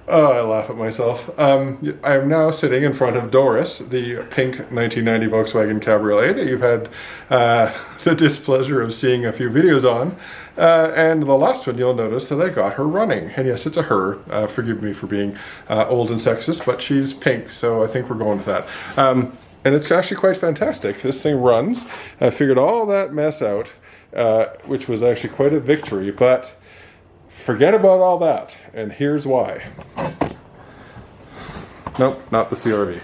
Oh, I laugh at myself. I am now sitting in front of Doris, the pink 1990 Volkswagen Cabriolet that you've had the displeasure of seeing a few videos on. And the last one you'll notice that I got her running. And yes, it's a her. Forgive me for being old and sexist, but she's pink, so I think we're going with that. And it's actually quite fantastic. This thing runs. I figured all that mess out, which was actually quite a victory, but forget about all that, and here's why. Nope, not the CRV.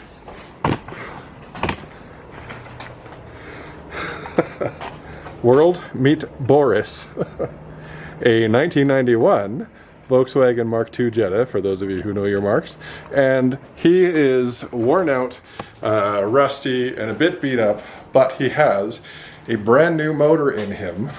World, meet Boris, a 1991 Volkswagen Mark II Jetta, for those of you who know your Marks, and he is worn out, rusty, and a bit beat up, but he has a brand new motor in him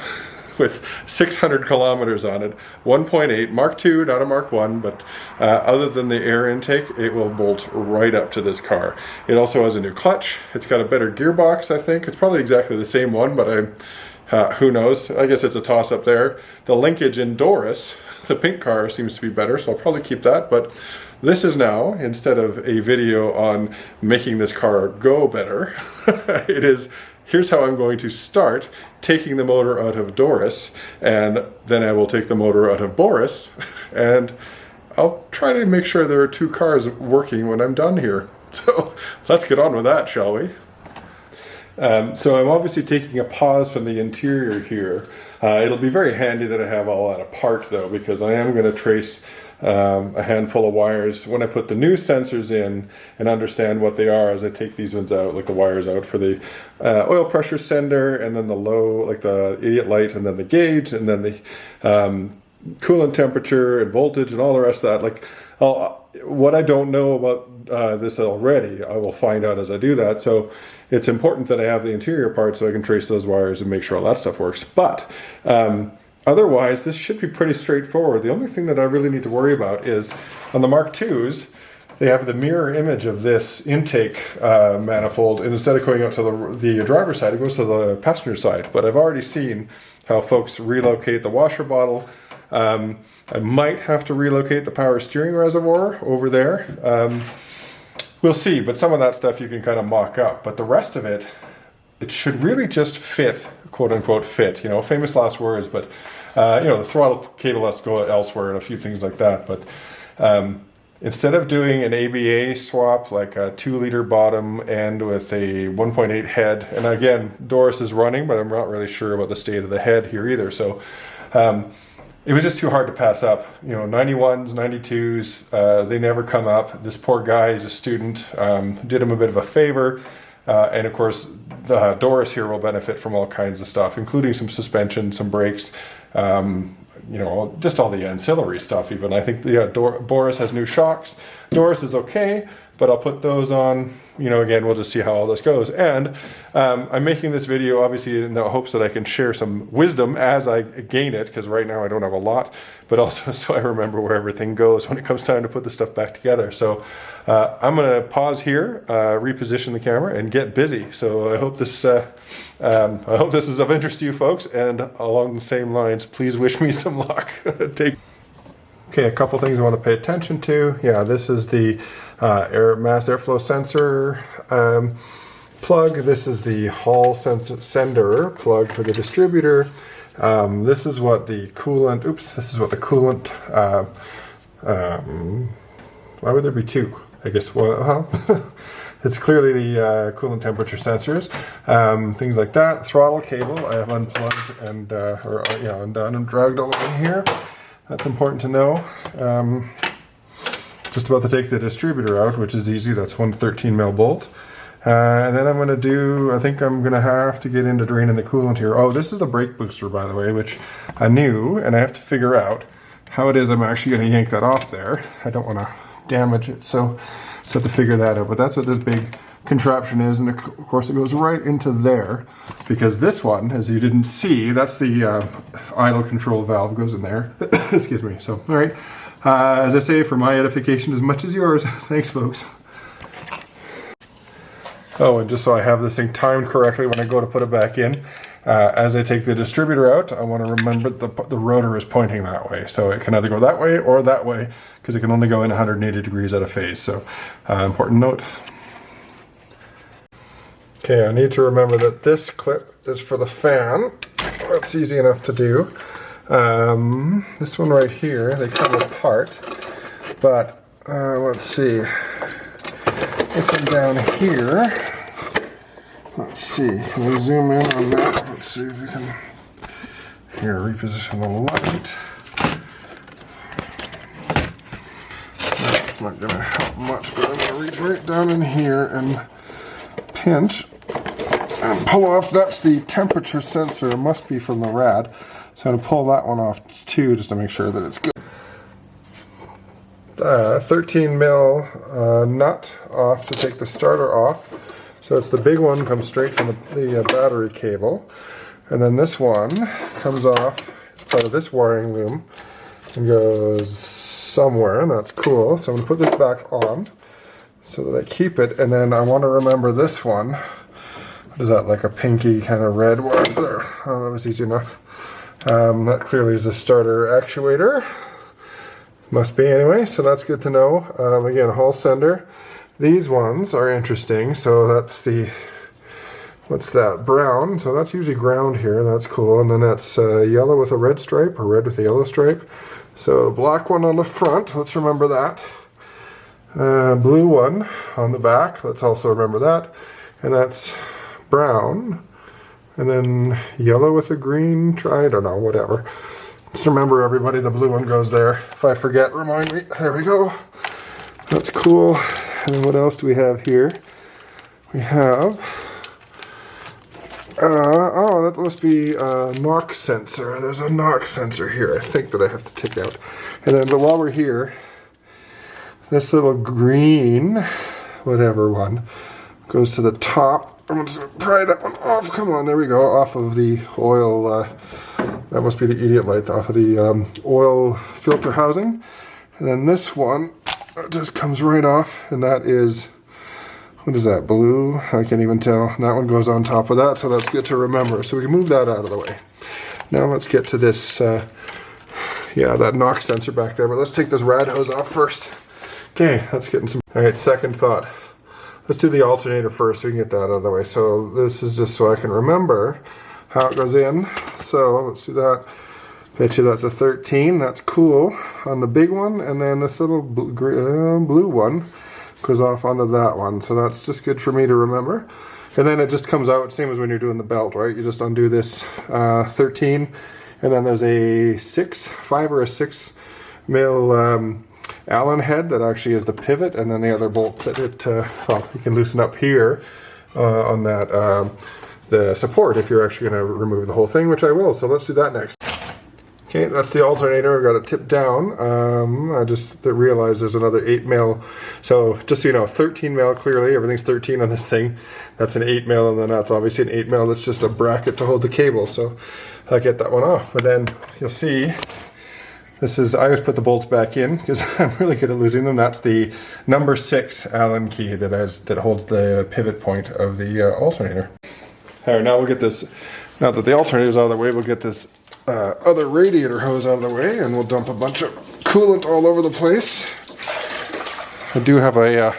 with 600 kilometers on it, 1.8, Mark II, not a Mark I, but other than the air intake, it will bolt right up to this car. It also has a new clutch. It's got a better gearbox, I think. It's probably exactly the same one, but who knows? I guess it's a toss-up there. The linkage in Doris, the pink car, seems to be better, so I'll probably keep that, but this is now, instead of a video on making this car go better, it is, here's how I'm going to start taking the motor out of Doris, and then I will take the motor out of Boris, and I'll try to make sure there are two cars working when I'm done here. So let's get on with that, shall we? So I'm obviously taking a pause from the interior here. It'll be very handy that I have all that apart though, because I am going to trace a handful of wires when I put the new sensors in and understand what they are as I take these ones out, like the wires out for the oil pressure sender, and then the low, like the idiot light, and then the gauge, and then the coolant temperature and voltage and all the rest of that. Like what I don't know about this already, I will find out as I do that. So it's important that I have the interior part so I can trace those wires and make sure all that stuff works. But otherwise, this should be pretty straightforward. The only thing that I really need to worry about is on the Mark IIs, they have the mirror image of this intake manifold, and instead of going out to the driver's side, it goes to the passenger side. But I've already seen how folks relocate the washer bottle. I might have to relocate the power steering reservoir over there. We'll see, but some of that stuff you can kind of mock up. But the rest of it, it should really just fit, quote unquote fit, you know, famous last words, but you know, the throttle cable has to go elsewhere and a few things like that. But instead of doing an ABA swap, like a 2-liter bottom end with a 1.8 head, and again, Doris is running, but I'm not really sure about the state of the head here either. So it was just too hard to pass up. You know, 91s, 92s, they never come up. This poor guy is a student, did him a bit of a favor. And of course, the Doris here will benefit from all kinds of stuff, including some suspension, some brakes, you know, just all the ancillary stuff even. I think Boris has new shocks. Doris is okay, but I'll put those on. You know, again, we'll just see how all this goes. And I'm making this video obviously in the hopes that I can share some wisdom as I gain it, because right now I don't have a lot, but also so I remember where everything goes when it comes time to put this stuff back together. So I'm going to pause here, reposition the camera, and get busy. So I hope this is of interest to you folks, and along the same lines, please wish me some luck. Okay, a couple things I want to pay attention to. Yeah, this is the mass airflow sensor plug. This is the Hall sender plug for the distributor. This is what the coolant, this is what the coolant, why would there be two? I guess, well, it's clearly the coolant temperature sensors, things like that. Throttle cable I have unplugged and, undone and dragged all over here. That's important to know. Just about to take the distributor out, which is easy. That's one 13mm bolt. And then I'm going to do, I think I'm going to have to get into draining the coolant here. Oh, this is the brake booster, by the way, which I knew, and I have to figure out how it is I'm actually going to yank that off there. I don't want to damage it, so I have to figure that out. But that's what this big contraption is, and of course it goes right into there, because this one, as you didn't see, that's the idle control valve goes in there. Excuse me. So, all right. As I say, for my edification as much as yours. Thanks, folks. Oh, and just so I have this thing timed correctly when I go to put it back in, As I take the distributor out, I want to remember the rotor is pointing that way. So it can either go that way or that way, because it can only go in 180 degrees out of phase. So important note. Okay, I need to remember that this clip is for the fan. That's easy enough to do. This one right here, they come apart. But let's see. This one down here. Let's see, can we zoom in on that? Let's see if we can, here, reposition the light. That's not going to help much, but I'm going to reach right down in here and pinch and pull off. That's the temperature sensor, it must be from the rad. So I'm going to pull that one off too, just to make sure that it's good. 13 mil nut off to take the starter off. So it's the big one, comes straight from the battery cable. And then this one comes off, it's part of this wiring loom, and goes somewhere, and that's cool. So I'm going to put this back on so that I keep it. And then I want to remember this one. What is that, like a pinky kind of red one? There, oh, that was easy enough. That clearly is a starter actuator. Must be anyway, so that's good to know. Again, Hall sender. These ones are interesting. So that's the, what's that, brown. So that's usually ground here, that's cool. And then that's yellow with a red stripe, or red with a yellow stripe. So black one on the front, let's remember that. Blue one on the back, let's also remember that. And that's brown. And then yellow with a green, I don't know, whatever. Just remember, everybody, the blue one goes there. If I forget, remind me. There we go. That's cool. And then what else do we have here? We have, oh, that must be a knock sensor. There's a knock sensor here, I think, that I have to take out. And then, but while we're here, this little green, whatever one, goes to the top. I'm just going to pry that one off. Come on, there we go. Off of the oil, that must be the idiot light, off of the oil filter housing. And then this one just comes right off, and that is, what is that, blue? I can't even tell. And that one goes on top of that, so that's good to remember. So we can move that out of the way. Now let's get to this, yeah, that knock sensor back there. But let's take this rad hose off first. Okay, let's get in some, all right, second thought. Let's do the alternator first so we can get that out of the way. So this is just so I can remember how it goes in. So let's do that. Bet you that's a 13. That's cool on the big one. And then this little blue one goes off onto that one. So that's just good for me to remember. And then it just comes out, same as when you're doing the belt, right? You just undo this 13. And then there's a 5 or a 6 mil Allen head that actually is the pivot, and then the other bolts that it, well, you can loosen up here on that, the support if you're actually going to remove the whole thing, which I will. So let's do that next. Okay, that's the alternator. I've got it tipped down. I just realized there's another 8 mil. So just so you know, 13 mil clearly, everything's 13 on this thing. That's an 8 mil, and then that's obviously an 8 mil. That's just a bracket to hold the cable. So I'll get that one off. But then you'll see, this is, I always put the bolts back in because I'm really good at losing them. That's the number 6 Allen key that holds the pivot point of the alternator. All right, now we'll get this, now that the alternator's out of the way, we'll get this other radiator hose out of the way, and we'll dump a bunch of coolant all over the place. I do have a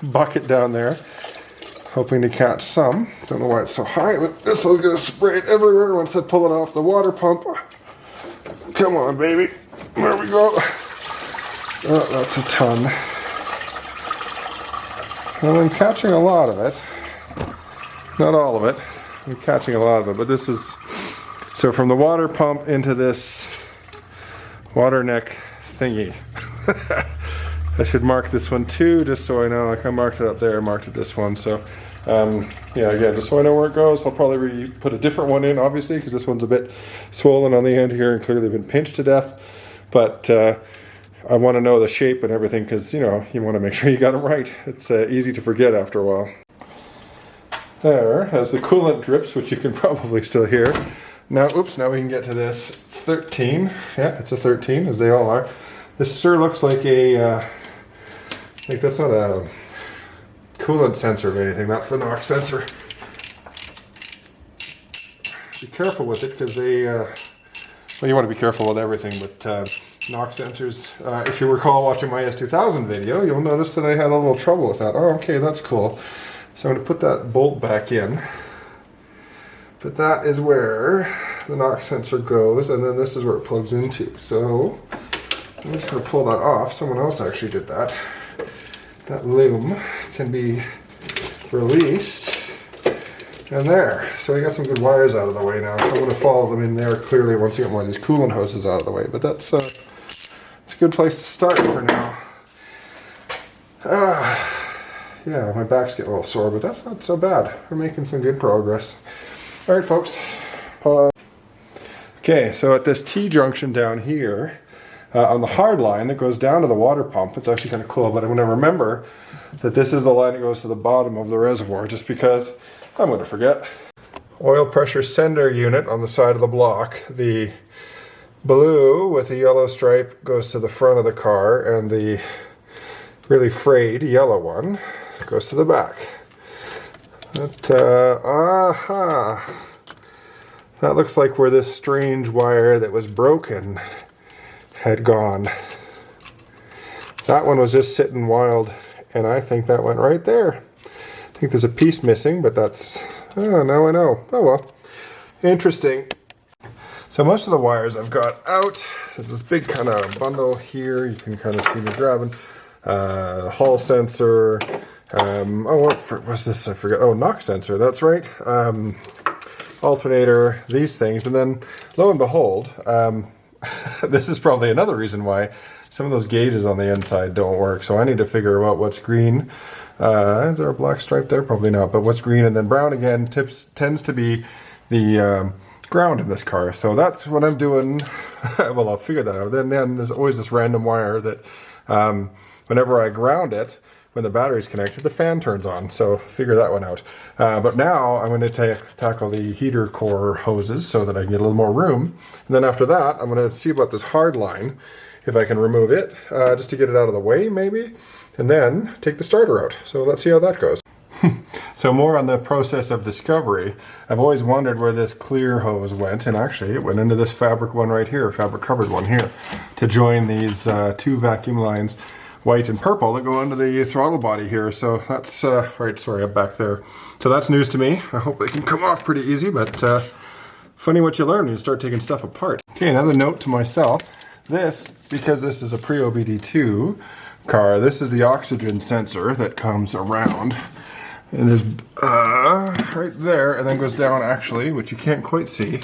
bucket down there, hoping to catch some. Don't know why it's so high, but this will get sprayed everywhere once I pull it off the water pump. Come on, baby. There we go. Oh, that's a ton. Well, I'm catching a lot of it. Not all of it. I'm catching a lot of it, but this is, so from the water pump into this water neck thingy. I should mark this one too, just so I know. Like I marked it up there, I marked it this one. So yeah, again, just so I know where it goes, I'll probably put a different one in, obviously, because this one's a bit swollen on the end here and clearly been pinched to death. But I want to know the shape and everything, because, you know, you want to make sure you got it right. It's easy to forget after a while. There, as the coolant drips, which you can probably still hear. Now, oops, now we can get to this 13. Yeah, it's a 13, as they all are. This sure looks like a, like that's not a coolant sensor or anything, that's the knock sensor. careful with it because they, well, you want to be careful with everything, but knock sensors, if you recall watching my S2000 video, you'll notice that I had a little trouble with that. Oh, okay, that's cool. So I'm going to put that bolt back in. But that is where the knock sensor goes, and then this is where it plugs into. So I'm just going to pull that off. Someone else actually did that. That loom can be released. And there. So I got some good wires out of the way now. So I'm going to follow them in there clearly once you get more of these coolant hoses out of the way. But that's it's a good place to start for now. Yeah, my back's getting a little sore, but that's not so bad. We're making some good progress. All right, folks. Okay, so at this T-junction down here, on the hard line that goes down to the water pump, it's actually kind of cool, but I'm going to remember that this is the line that goes to the bottom of the reservoir, just because I'm going to forget. Oil pressure sender unit on the side of the block. The blue with the yellow stripe goes to the front of the car, and the really frayed yellow one goes to the back. That looks like where this strange wire that was broken had gone. That one was just sitting wild, and I think that went right there. I think there's a piece missing, but that's, oh, now I know. Oh well, interesting. So most of the wires I've got out. There's this big kind of bundle here. You can kind of see me grabbing. Hall sensor. What's this? I forget. Oh, knock sensor. That's right. Alternator. These things, and then lo and behold, this is probably another reason why some of those gauges on the inside don't work. So I need to figure out what's green. Is there a black stripe there? Probably not. But what's green and then brown again tends to be the ground in this car. So that's what I'm doing. Well, I'll figure that out. Then there's always this random wire that whenever I ground it, when the battery's connected, the fan turns on. So figure that one out. But now I'm going to tackle the heater core hoses so that I can get a little more room. And then after that, I'm going to see about this hard line, if I can remove it, just to get it out of the way maybe, and then take the starter out. So let's see how that goes. So more on the process of discovery. I've always wondered where this clear hose went, and actually it went into this fabric one right here, fabric covered one here, to join these two vacuum lines, white and purple, that go under the throttle body here. So that's, right, sorry, I'm back there. So that's news to me. I hope they can come off pretty easy, but funny what you learn when you start taking stuff apart. Okay, another note to myself. This, because this is a pre-OBD2 car, this is the oxygen sensor that comes around. And there's right there, and then goes down actually, which you can't quite see,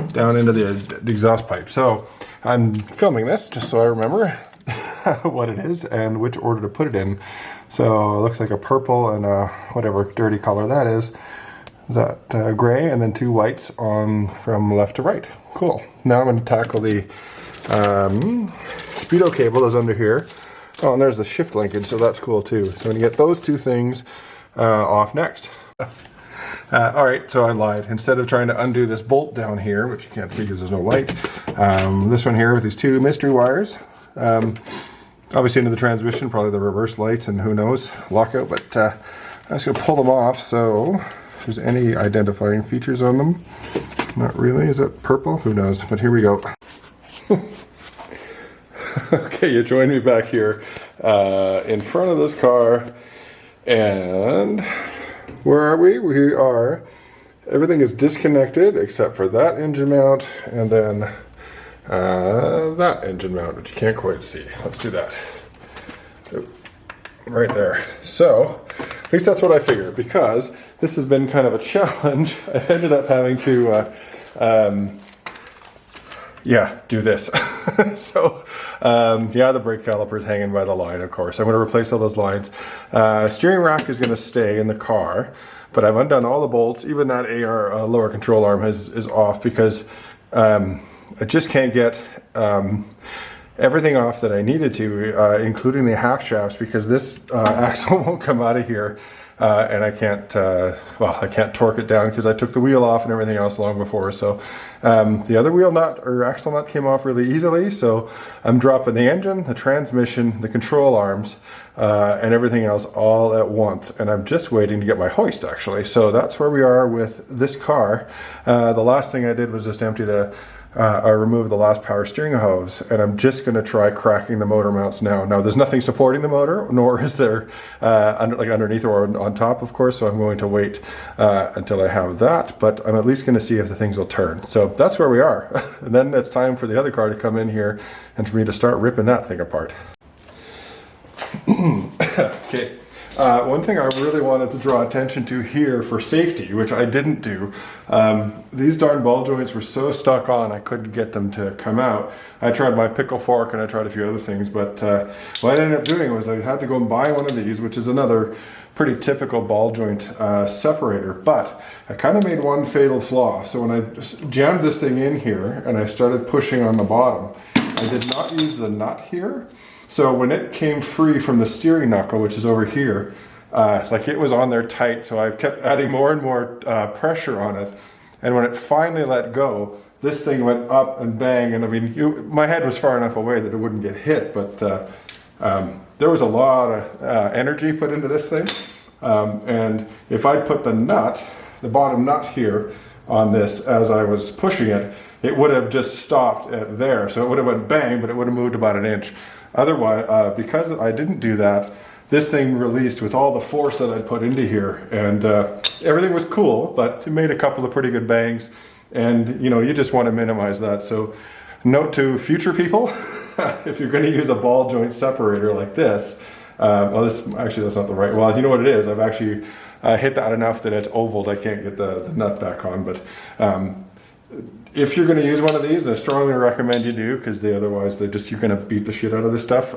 down into the exhaust pipe. So I'm filming this just so I remember what it is and which order to put it in. So it looks like a purple and whatever dirty color that is. Is that gray, and then two whites on from left to right. Cool. Now I'm going to tackle the Speedo cable that's under here. Oh, and there's the shift linkage, so that's cool too. So I'm going to get those two things off next. All right, so I lied. Instead of trying to undo this bolt down here, which you can't see because there's no light, this one here with these two mystery wires, obviously into the transmission, probably the reverse lights and who knows, lockout, but I'm just going to pull them off. So if there's any identifying features on them, not really. Is that purple? Who knows, but here we go. Okay, you join me back here in front of this car. And where are we? We are, everything is disconnected except for that engine mount and then that engine mount, which you can't quite see. Let's do that. Right there. So, at least that's what I figured, because this has been kind of a challenge. I ended up having to do this. So, the brake caliper's hanging by the line, of course. I'm going to replace all those lines. Steering rack is going to stay in the car, but I've undone all the bolts. Even that AR lower control arm is off because I just can't get everything off that I needed to, including the half shafts, because this axle won't come out of here and I can't, I can't torque it down because I took the wheel off and everything else long before. So the other wheel nut or axle nut came off really easily. So I'm dropping the engine, the transmission, the control arms, and everything else all at once. And I'm just waiting to get my hoist actually. So that's where we are with this car. The last thing I did was just empty I removed the last power steering hose, and I'm just going to try cracking the motor mounts now. Now, there's nothing supporting the motor, nor is there underneath or on top, of course, so I'm going to wait until I have that, but I'm at least going to see if the things will turn. So that's where we are. And then it's time for the other car to come in here and for me to start ripping that thing apart. Okay. One thing I really wanted to draw attention to here for safety, which I didn't do, these darn ball joints were so stuck on I couldn't get them to come out. I tried my pickle fork and I tried a few other things, but what I ended up doing was I had to go and buy one of these, which is another pretty typical ball joint separator, but I kind of made one fatal flaw. So when I jammed this thing in here and I started pushing on the bottom, I did not use the nut here. So when it came free from the steering knuckle, which is over here, like it was on there tight, so I kept adding more and more pressure on it. And when it finally let go, this thing went up and bang. And I mean, my head was far enough away that it wouldn't get hit, but there was a lot of energy put into this thing. And if I'd put the nut, the bottom nut here, on this as I was pushing it, it would have just stopped at there. So it would have went bang, but it would have moved about an inch. Otherwise, because I didn't do that, this thing released with all the force that I put into here, and everything was cool, but it made a couple of pretty good bangs, and you know, you just want to minimize that. So note to future people, if you're going to use a ball joint separator like this, well, this actually, that's not the right, well, you know what it is, I've actually hit that enough that it's ovaled, I can't get the nut back on, but if you're going to use one of these, I strongly recommend you do, because otherwise you're going to beat the shit out of this stuff.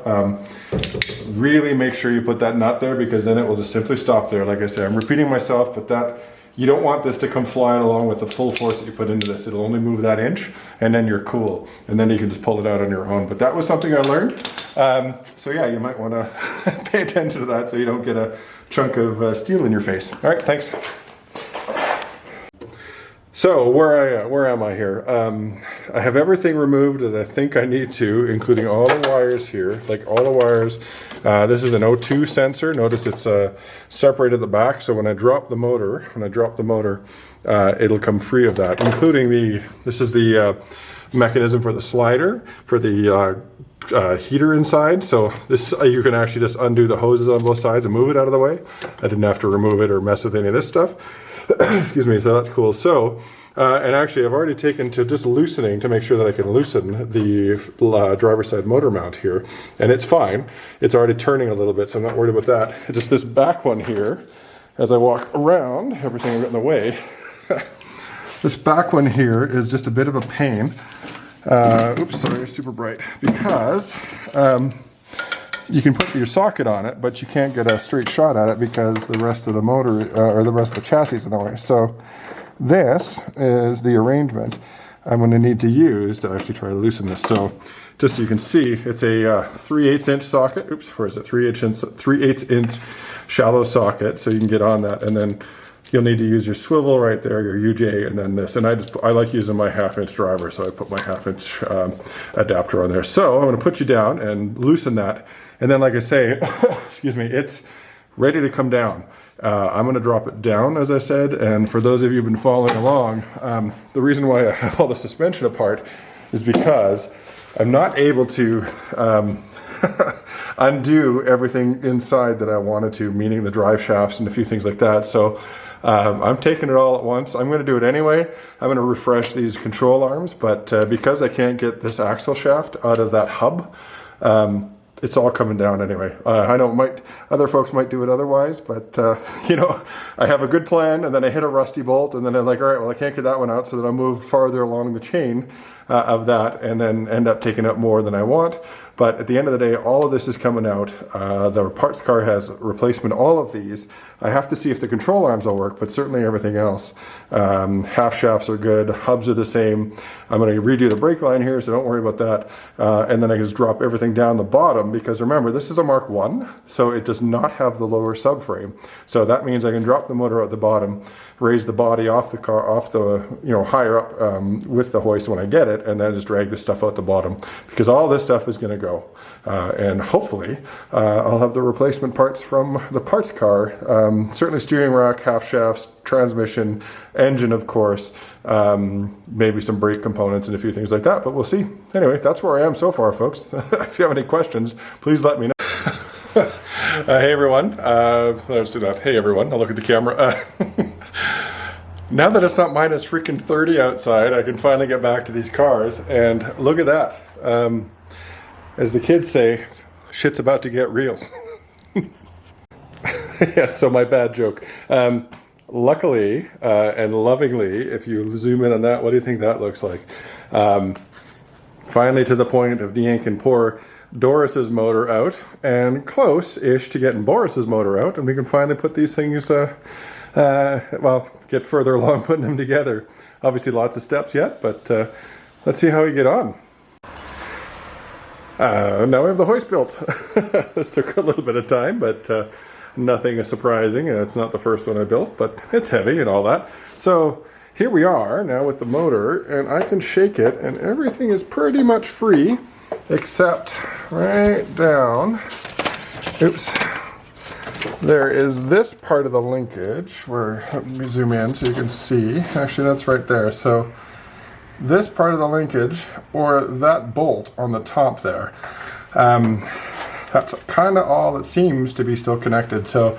Really make sure you put that nut there, because then it will just simply stop there. Like I said, I'm repeating myself, but you don't want this to come flying along with the full force that you put into this. It'll only move that inch, and then you're cool. And then you can just pull it out on your own. But that was something I learned. So yeah, you might want to pay attention to that so you don't get a chunk of steel in your face. All right, thanks. So where am I here? I have everything removed that I think I need to, including all the wires here, like all the wires. This is an O2 sensor. Notice it's separated at the back, so when I drop the motor, it'll come free of that, including this is the mechanism for the slider, for the heater inside. So this, you can actually just undo the hoses on both sides and move it out of the way. I didn't have to remove it or mess with any of this stuff. Excuse me, so that's cool. So, and actually I've already taken to just loosening to make sure that I can loosen the driver's side motor mount here, and it's fine. It's already turning a little bit, so I'm not worried about that. Just this back one here, as I walk around, everything I've got in the way. This back one here is just a bit of a pain. Oops, sorry, super bright. Because you can put your socket on it, but you can't get a straight shot at it because the rest of the motor, or the rest of the chassis is in the way. So this is the arrangement I'm going to need to use to actually try to loosen this. So just so you can see, it's a 3/8 inch socket. Oops, where is it? 3/8 inch shallow socket, so you can get on that, and then you'll need to use your swivel right there, your UJ, and then this. And I like using my 1/2 inch driver, so I put my 1/2 inch adapter on there. So I'm going to put you down and loosen that. And then, like I say, excuse me, it's ready to come down. I'm going to drop it down, as I said. And for those of you who've been following along, the reason why I have all the suspension apart is because I'm not able to undo everything inside that I wanted to, meaning the drive shafts and a few things like that. So I'm taking it all at once. I'm going to do it anyway. I'm going to refresh these control arms, but because I can't get this axle shaft out of that hub, it's all coming down anyway. I know other folks might do it otherwise, but you know, I have a good plan, and then I hit a rusty bolt, and then I'm like, all right, well, I can't get that one out, so then I'll move farther along the chain of that and then end up taking out more than I want. But at the end of the day, all of this is coming out. The parts car has replacement, all of these. I have to see if the control arms will work, but certainly everything else. Half shafts are good, hubs are the same. I'm going to redo the brake line here, so don't worry about that. And then I can just drop everything down the bottom, because remember, this is a Mark 1, so it does not have the lower subframe. So that means I can drop the motor at the bottom, raise the body off the car, off the, higher up with the hoist when I get it, and then just drag this stuff out the bottom, because all this stuff is going to go. And hopefully I'll have the replacement parts from the parts car. Certainly steering rack, half shafts, transmission, engine of course, maybe some brake components and a few things like that, but we'll see. Anyway, that's where I am so far, folks. If you have any questions, please let me know. Hey everyone, let's do that. Hey everyone, I'll look at the camera. Now that it's not minus freaking 30 outside, I can finally get back to these cars, and look at that. As the kids say, shit's about to get real. Yes, so my bad joke. Luckily and lovingly, if you zoom in on that, what do you think that looks like? Finally to the point of yanking poor Doris's motor out, and close-ish to getting Boris's motor out, and we can finally put these things, well, get further along putting them together. Obviously lots of steps yet, but let's see how we get on. Now we have the hoist built. This took a little bit of time, but nothing surprising. It's not the first one I built, but it's heavy and all that. So here we are now with the motor, and I can shake it, and everything is pretty much free, except right down. Oops. There is this part of the linkage where, let me zoom in so you can see. Actually, that's right there. So this part of the linkage, or that bolt on the top there, that's kind of all that seems to be still connected. So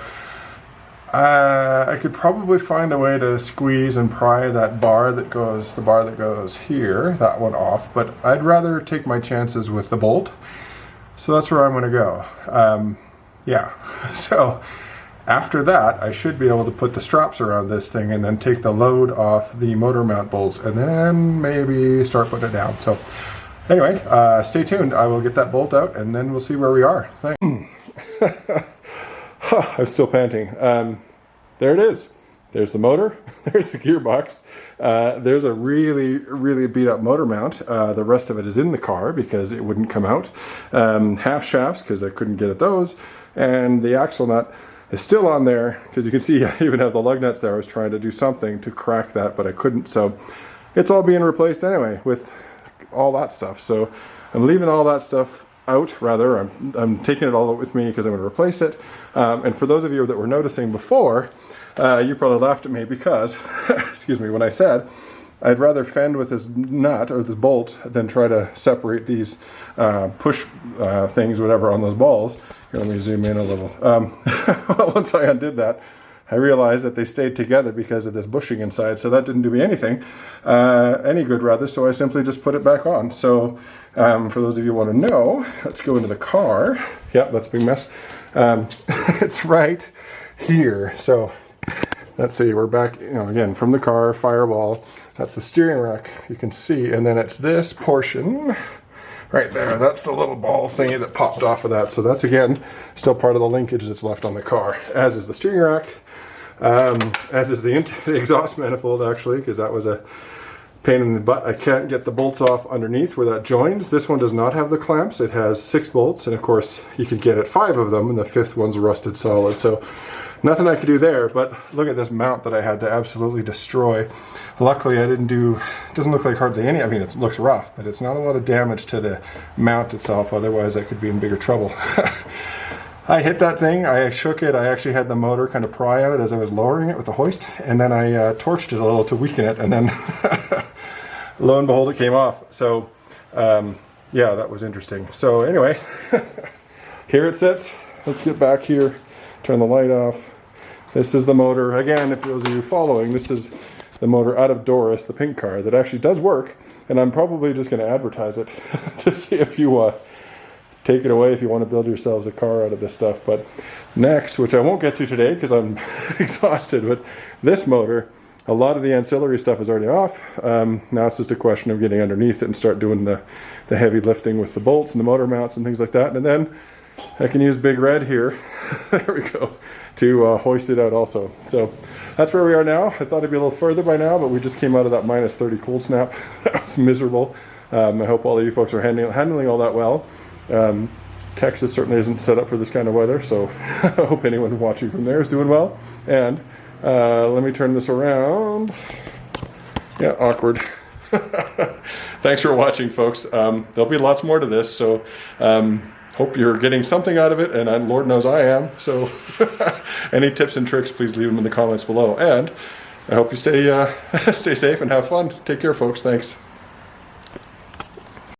I could probably find a way to squeeze and pry that bar that goes, the bar that goes here, that one off, but I'd rather take my chances with the bolt. So that's where I'm going to go. Yeah, so after that, I should be able to put the straps around this thing and then take the load off the motor mount bolts and then maybe start putting it down. So anyway, stay tuned. I will get that bolt out and then we'll see where we are. Thanks. I'm still panting. There it is. There's the motor. There's the gearbox. There's a really, really beat up motor mount. The rest of it is in the car because it wouldn't come out. Half shafts because I couldn't get at those. And the axle nut is still on there because you can see I even have the lug nuts there. I was trying to do something to crack that, but I couldn't. So it's all being replaced anyway with all that stuff. So I'm leaving all that stuff out, rather. I'm taking it all out with me because I'm going to replace it. And for those of you that were noticing before, you probably laughed at me because, excuse me, when I said I'd rather fend with this nut or this bolt than try to separate these push things, whatever, on those balls. Here, let me zoom in a little. Well, once I undid that, I realized that they stayed together because of this bushing inside, so that didn't do me anything, any good rather, so I simply just put it back on. So for those of you who want to know, let's go into the car. Yeah, that's a big mess. It's right here. So let's see, we're back, again, from the car, firewall. That's the steering rack, you can see, and then it's this portion right there. That's the little ball thingy that popped off of that. So that's, again, still part of the linkage that's left on the car, as is the steering rack, as is the exhaust manifold, actually, because that was a pain in the butt. I can't get the bolts off underneath where that joins. This one does not have the clamps. It has 6 bolts, and of course, you could get at 5 of them, and the 5th one's rusted solid. So nothing I could do there, but look at this mount that I had to absolutely destroy. Luckily, I didn't do, it doesn't look like hardly any, I mean, it looks rough, but it's not a lot of damage to the mount itself, otherwise I could be in bigger trouble. I hit that thing, I shook it, I actually had the motor kind of pry out as I was lowering it with the hoist, and then I torched it a little to weaken it, and then lo and behold, it came off. So, yeah, that was interesting. So anyway, here it sits. Let's get back here, turn the light off. This is the motor. Again, if those of you following, this is the motor out of Doris, the pink car, that actually does work, and I'm probably just going to advertise it to see if you take it away if you want to build yourselves a car out of this stuff. But next, which I won't get to today because I'm exhausted, but this motor A lot of the ancillary stuff is already off. Now it's just a question of getting underneath it and start doing the heavy lifting with the bolts and the motor mounts and things like that. And then I can use Big Red here, there we go, to hoist it out also. So that's where we are now. I thought it'd be a little further by now, but we just came out of that minus 30 cold snap. That was miserable. I hope all of you folks are handling all that well. Texas certainly isn't set up for this kind of weather, so I hope anyone watching from there is doing well. And let me turn this around. Yeah, awkward. Thanks for watching, folks. There'll be lots more to this, so hope you're getting something out of it, and Lord knows I am. So any tips and tricks, please leave them in the comments below. And I hope you stay safe and have fun. Take care, folks. Thanks.